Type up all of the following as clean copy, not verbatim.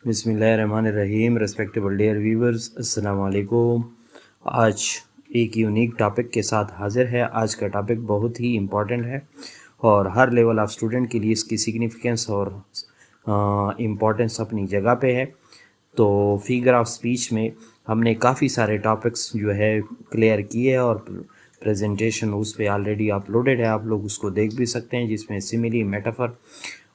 बिस्मिल्लाहिर्रहमानिर्रहीम। Respectable dear viewers, अस्सलाम वालेकुम। आज एक यूनिक टॉपिक के साथ हाज़िर है। आज का टॉपिक बहुत ही इम्पॉर्टेंट है और हर लेवल ऑफ स्टूडेंट के लिए इसकी सिग्निफिकेंस और इम्पॉर्टेंस अपनी जगह पे है। तो फिगर ऑफ स्पीच में हमने काफ़ी सारे टॉपिक्स जो है क्लियर किए और प्रेजेंटेशन उस पर ऑलरेडी अपलोडेड है, आप लोग उसको देख भी सकते हैं, जिसमें सिमिली, मेटाफर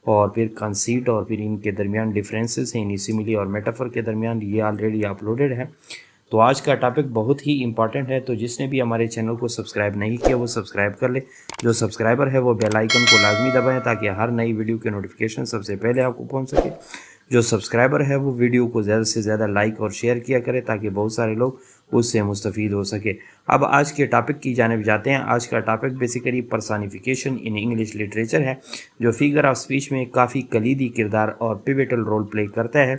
और फिर कंसीट और फिर इनके दरमियान डिफरेंसेस हैं, सिमिली और मेटाफर के दरमियान, ये ऑलरेडी अपलोडेड है। तो आज का टॉपिक बहुत ही इंपॉर्टेंट है, तो जिसने भी हमारे चैनल को सब्सक्राइब नहीं किया वो सब्सक्राइब कर ले। जो सब्सक्राइबर है वो बेल आइकन को लाजमी दबाएं ताकि हर नई वीडियो के नोटिफिकेशन सबसे पहले आपको पहुंच सके। जो सब्सक्राइबर है वो वीडियो को ज़्यादा से ज़्यादा लाइक और शेयर किया करे ताकि बहुत सारे लोग उससे मुस्तफ़ीद हो सके। अब आज के टॉपिक की जानिब जाते हैं। आज का topic basically personification in English literature है, जो फिगर ऑफ स्पीच में काफ़ी कलीदी किरदार और पिवटल रोल प्ले करता है।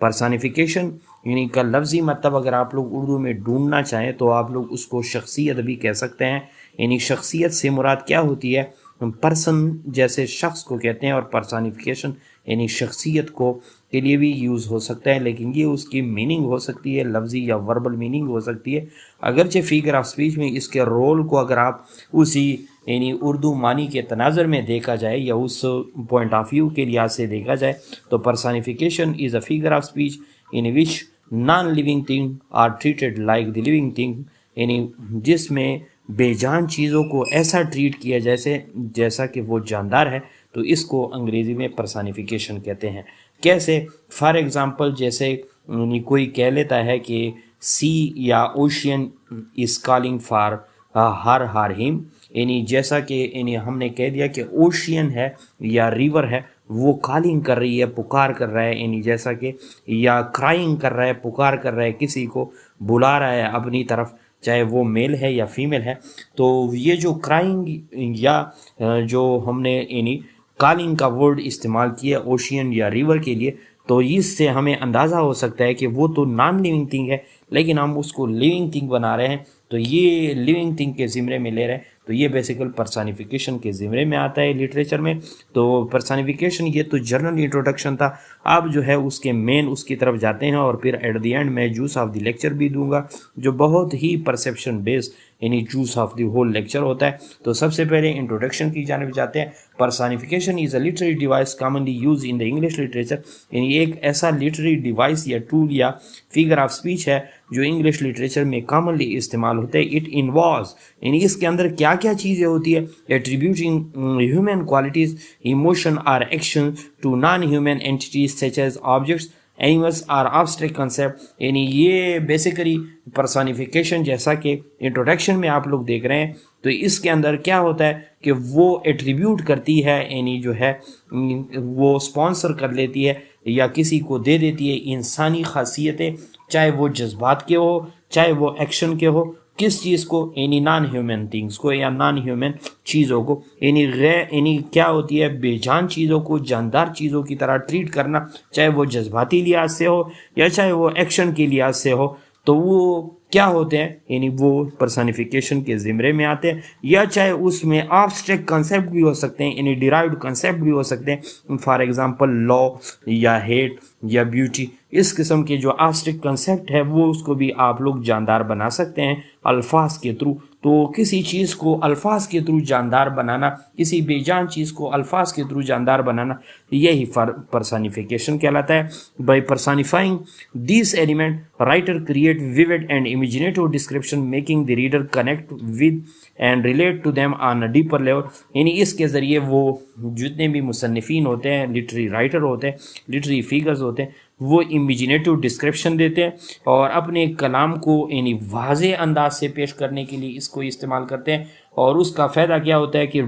पर्सनिफिकेशन यानी का लफ्ज़ी मतलब अगर आप लोग उर्दू में ढूंढना चाहें तो आप लोग उसको शख्सियत भी कह सकते हैं। यानी शख्सियत से मुराद क्या होती है? पर्सन जैसे शख्स को कहते हैं, और पर्सनिफिकेशन यानी शख्सियत को के लिए भी यूज़ हो सकता है, लेकिन ये उसकी मीनिंग हो सकती है लफ्ज़ी या वर्बल मीनिंग हो सकती है। अगरचे फिगर ऑफ स्पीच में इसके रोल को अगर आप उसी यानी उर्दू मानी के तनाज़र में देखा जाए या उस पॉइंट ऑफ व्यू के लिहाज से देखा जाए तो personification is a figure of speech in which non living thing are treated like the living thing, यानी जिसमें बेजान चीज़ों को ऐसा ट्रीट किया जैसा कि वो जानदार है, तो इसको अंग्रेज़ी में पर्सनिफिकेशन कहते हैं। कैसे? फॉर एग्ज़ाम्पल, जैसे कोई कह लेता है कि सी या ocean is calling for her him, यानी जैसा कि यानी हमने कह दिया कि ओशियन है या रिवर है वो कॉलिंग कर रही है, पुकार कर रहा है, यानी जैसा कि, या क्राइंग कर रहा है, पुकार कर रहा है, किसी को बुला रहा है अपनी तरफ, चाहे वो मेल है या फीमेल है। तो ये जो क्राइंग या जो हमने यानी कॉलिंग का वर्ड इस्तेमाल किया ओशियन या रिवर के लिए, तो इससे हमें अंदाज़ा हो सकता है कि वो तो नॉन लिविंग थिंग है, लेकिन हम उसको लिविंग थिंग बना रहे हैं, तो ये लिविंग थिंग के ज़िम्मे में ले रहे हैं। तो ये बेसिकल पर्सनिफिकेशन के ज़िम्मे में आता है लिटरेचर में। तो पर्सनिफिकेशन ये तो जर्नल इंट्रोडक्शन था। अब जो है उसके मेन उसकी तरफ जाते हैं और फिर एट द एंड मैं जूस ऑफ द लेक्चर भी दूंगा, जो बहुत ही परसेप्शन बेस्ड यानी juice of the whole lecture होता है। तो सबसे पहले इंट्रोडक्शन की जानिब जाते हैं। Personification is a literary device commonly use in the English literature, यानी एक ऐसा लिटरेरी डिवाइस या टूल या फिगर ऑफ स्पीच है जो इंग्लिश लिटरेचर में कॉमनली इस्तेमाल होते हैं। इट इन्वॉल्व्स, यानी इसके अंदर क्या क्या चीज़ें होती है? एट्रीब्यूटिंग ह्यूमन क्वालिटीज़, इमोशन और action to non human entities such as objects, animals or abstract concept, यानी ये बेसिकली पर्सनिफिकेशन जैसा कि इंट्रोडक्शन में आप लोग देख रहे हैं, तो इसके अंदर क्या होता है कि वो एट्रीब्यूट करती है, यानी जो है वो स्पॉन्सर कर लेती है या किसी को दे देती है इंसानी खासियतें, चाहे वो जज्बात के हो चाहे वो एक्शन के हो। किस चीज़ को? यानी नॉन ह्यूमन थिंग्स को या नॉन ह्यूमन चीज़ों को, यानी क्या होती है? बेजान चीज़ों को जानदार चीज़ों की तरह ट्रीट करना, चाहे वो जज्बाती लिहाज से हो या चाहे वो एक्शन के लिहाज से हो, तो वो क्या होते हैं? यानी वो पर्सनिफिकेशन के ज़िम्मे में आते हैं। या चाहे उसमें एब्स्ट्रैक्ट कंसेप्ट भी हो सकते हैं, यानी डिराइव्ड कंसेप्ट भी हो सकते हैं। फॉर एग्जांपल लॉ या हेट या ब्यूटी, इस किस्म के जो एब्स्ट्रैक्ट कंसेप्ट है वो उसको भी आप लोग जानदार बना सकते हैं अल्फाज के थ्रू। तो किसी चीज़ को अल्फाज के थ्रू जानदार बनाना, किसी बेजान चीज़ को अल्फाज के थ्रू जानदार बनाना, यही पर्सनिफिकेशन कहलाता है। By personifying this element writer create vivid and imaginative description making the reader connect with and relate to them on a deeper level, यानी इसके ज़रिए वो जितने भी मुसन्निफीन होते हैं, लिटरेरी राइटर होते हैं, लिटरेरी फिगर्स होते हैं, वो इमेजिनेटिव डिस्क्रिप्शन देते हैं और अपने कलाम को यानी वाज़े अंदाज से पेश करने के लिए इसको इस्तेमाल करते हैं। और उसका फ़ायदा क्या होता है कि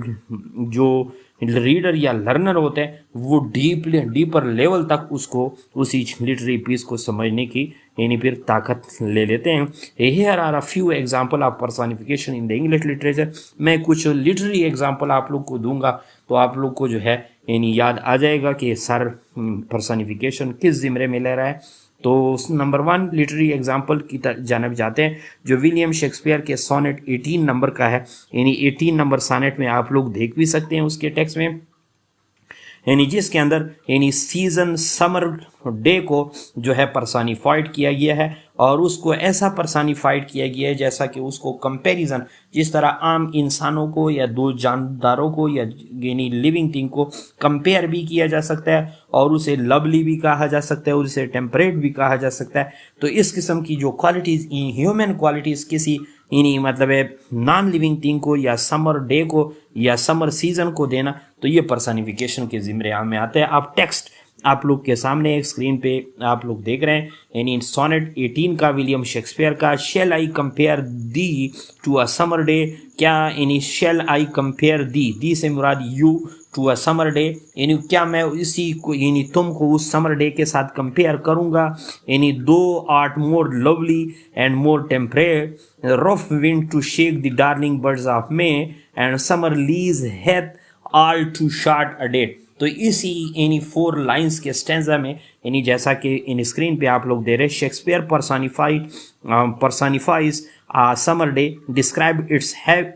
जो रीडर या लर्नर होते हैं वो डीपर लेवल तक उसको उसी लिटरेरी पीस को समझने की यानी फिर ताकत ले लेते हैं। Here are a few example of personification in the English literature. मैं कुछ लिटरेरी एग्जांपल आप लोग को दूंगा तो आप लोग को जो है यानी याद आ जाएगा कि सर पर्सनिफिकेशन किस ज़िम्मे में ले रहा है। तो नंबर 1 लिटरेरी एग्जाम्पल की जानब जाते हैं, जो विलियम शेक्सपियर के सोनेट 18 नंबर का है, यानी 18 नंबर सोनेट में आप लोग देख भी सकते हैं उसके टेक्स्ट में। यानी जिसके अंदर यानी सीजन समर डे को जो है पर्सनिफाइड किया गया है और उसको ऐसा पर्सनिफाइड किया गया है जैसा कि उसको कंपैरिजन जिस तरह आम इंसानों को या दो जानदारों को या यानी लिविंग थिंग को कंपेयर भी किया जा सकता है और उसे लवली भी कहा जा सकता है और उसे टेम्परेट भी कहा जा सकता है। तो इस किस्म की जो क्वालिटीज़ ह्यूमन क्वालिटीज़ किसी इन्हीं मतलब है नॉन लिविंग थिंग को या समर डे को या समर सीजन को देना, तो ये पर्सनिफिकेशन के ज़िम्मे में आता है। आप टेक्स्ट आप लोग के सामने एक स्क्रीन पे आप लोग देख रहे हैं यानी सोनेट 18 का विलियम शेक्सपियर का shall I compare thee to a summer day. क्या यानी शेल आई कंपेयर दी से मुराद you to a summer day, यानी क्या मैं इसी को यानी तुमको उस समर डे के साथ कंपेयर करूंगा। यानी thou art more lovely and more temperate rough wind do shake the darling birds of May and summer lease hath all too short a date. तो इसी यानी 4 लाइंस के स्टेंजा में यानी जैसा कि इन स्क्रीन पे आप लोग दे रहे Shakespeare personifies a summer day, describe its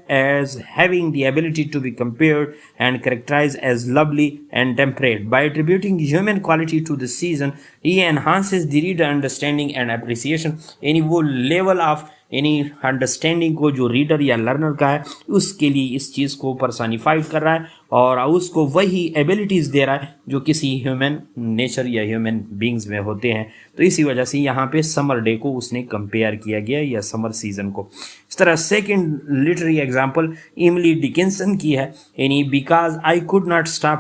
as having the ability to be compared and characterized as lovely and temperate. By attributing human quality to the season, he enhances the reader understanding and appreciation. यानी वो level of यानी understanding को जो reader या learner का है उसके लिए इस चीज़ को पर्सनिफाइड कर रहा है और उसको वही एबिलिटीज़ दे रहा है जो किसी ह्यूमन नेचर या ह्यूमन बींग्स में होते हैं। तो इसी वजह से यहाँ पे समर डे को उसने कंपेयर किया गया या समर सीजन को। इस तरह सेकंड लिटरेरी एग्जांपल इमली डिकिंसन की है, यानी because I could not stop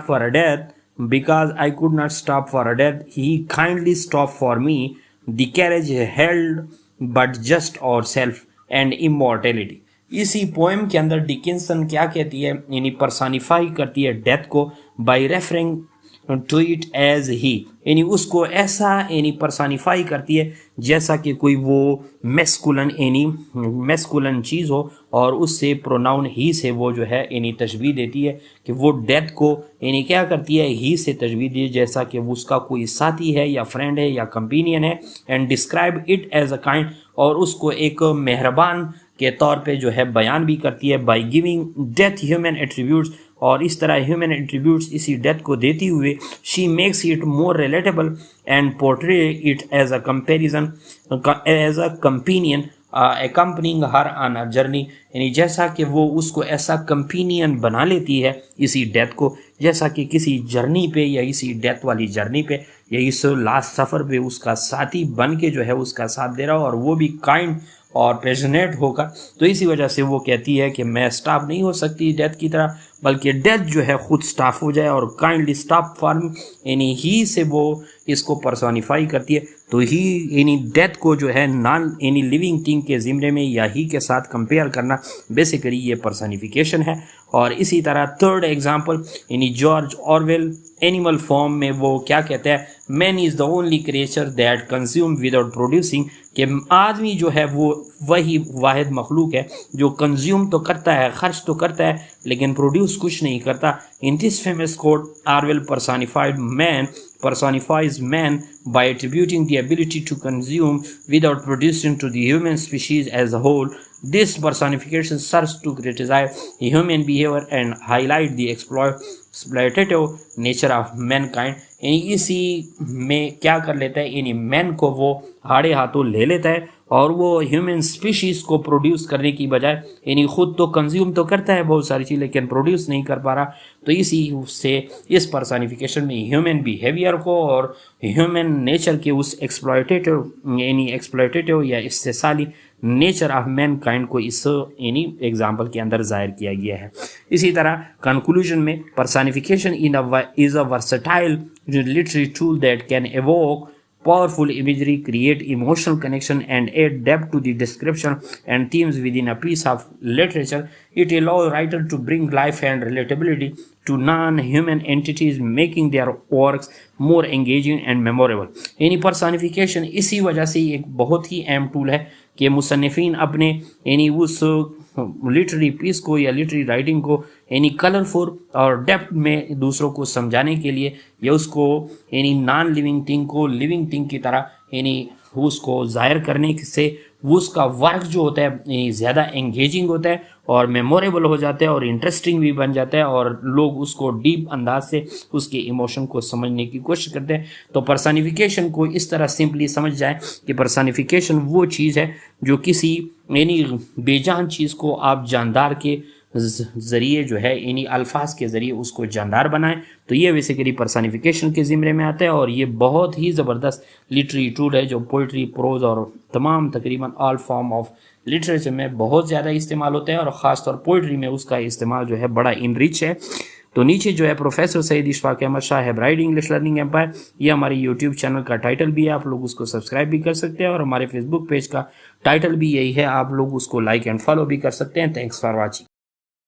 for a death he kindly stop for me the carriage held but just और सेल्फ एंड इमॉर्टेलिटी। इसी पोएम के अंदर डिकिंसन क्या कहती है यानी पर्सनिफाई करती है डेथ को by referring to it as he, यानी उसको ऐसा यानी पर्सनिफाई करती है जैसा कि कोई वो मैस्कुलन चीज़ हो और उससे प्रोनाउन ही से वो जो है यानी तशबीह देती है कि वो डेथ को यानी क्या करती है ही से तशबीह दी जैसा कि उसका कोई साथी है या फ्रेंड है या कंपेनियन है। And describe it as a kind, और उसको एक मेहरबान के तौर पे जो है बयान भी करती है by giving death human attributes, और इस तरह ह्यूमन एट्रीब्यूट्स इसी डेथ को देती हुए she makes it more relatable and portray it as a comparison as a companion accompanying her on a journey, यानी जैसा कि वो उसको ऐसा कंपेनियन बना लेती है इसी डेथ को जैसा कि किसी जर्नी पे या इसी डेथ वाली जर्नी पे या इस लास्ट सफ़र पे उसका साथी बन के जो है उसका साथ दे रहा हो और वो भी काइंड और पैशनेट होगा। तो इसी वजह से वो कहती है कि मैं स्टॉप नहीं हो सकती डेथ की तरह, बल्कि डेथ जो है खुद स्टॉप हो जाए और काइंडली स्टॉप फॉर्म यानी ही से वो इसको पर्सोनिफाई करती है। तो ही यानी डेथ को जो है नॉन यानी लिविंग थिंग के ज़िम्मे में या ही के साथ कंपेयर करना बेसिकली ये पर्सनिफिकेशन है। और इसी तरह थर्ड एग्जांपल यानी जॉर्ज ऑरवेल एनिमल फॉर्म में वो क्या कहते हैं, man is the only creature that consume without producing, कि आदमी जो है वो वही वाहिद मखलूक है जो कंज्यूम तो करता है, खर्च तो करता है, लेकिन प्रोड्यूस कुछ नहीं करता। In this famous quote Orwell personifies man by attributing the ability to consume without producing to the human species as a whole. This personification serves to criticize human behavior and highlight the exploitative nature of mankind. यानी इसी में क्या कर लेता है, यानी man को वो हाड़े हाथों ले लेता है और वो ह्यूमन स्पीशीज को प्रोड्यूस करने की बजाय यानी खुद तो कंज्यूम तो करता है बहुत सारी चीज़ लेकिन प्रोड्यूस नहीं कर पा रहा। तो इसी से इस पर्सनिफिकेशन में ह्यूमन बिहेवियर को और ह्यूमन नेचर के उस एक्सप्लॉयटेटिव या इस्तेसाली नेचर ऑफ मैन काइंड को इस यानी एग्जाम्पल के अंदर जाहिर किया गया है। इसी तरह कंक्लूजन में personification is a versatile literary tool that can evoke powerful imagery, create emotional connection and add depth to the description and themes within a piece of literature. It allows writer to bring life and relatability to non-human entities, making their works more engaging and memorable. यानी personification इसी वजह से एक बहुत ही अहम tool है कि मुसन्निफीन अपने यानी उस लिटरेरी पीस को या लिटरेरी राइटिंग को यानी कलरफुल और डेप्थ में दूसरों को समझाने के लिए या उसको यानी नॉन लिविंग थिंग को लिविंग थिंग की तरह यानी उसको जाहिर करने से वो उसका वर्क जो होता है ज़्यादा एंगेजिंग होता है और मेमोरेबल हो जाता है और इंटरेस्टिंग भी बन जाता है और लोग उसको डीप अंदाज से उसके इमोशन को समझने की कोशिश करते हैं। तो पर्सनिफिकेशन को इस तरह सिंपली समझ जाए कि पर्सनिफिकेशन वो चीज़ है जो किसी यानी बेजान चीज़ को आप जानदार के ज़रिए जो है यानी अल्फाज के ज़रिए उसको जानदार बनाएं। तो ये बेसिकली पर्सनिफिकेशन के ज़िम्मे में आता है और ये बहुत ही ज़बरदस्त लिटरेरी टूल है जो पोइट्री, प्रोज और तमाम तकरीबन ऑल फॉर्म ऑफ लिटरेचर में बहुत ज़्यादा इस्तेमाल होता है और ख़ास तौर पोइट्री में उसका इस्तेमाल जो है बड़ा इनरिच है। तो नीचे जो है प्रोफेसर सईद इशफाक अहमद शाह है ब्राइट इंग्लिश लर्निंग एम्पायर, ये हमारे यूट्यूब चैनल का टाइटल भी है, आप लोग उसको सब्सक्राइब भी कर सकते हैं और हमारे फेसबुक पेज का टाइटल भी यही है, आप लोग उसको लाइक एंड फॉलो भी कर सकते हैं। Thanks for watching.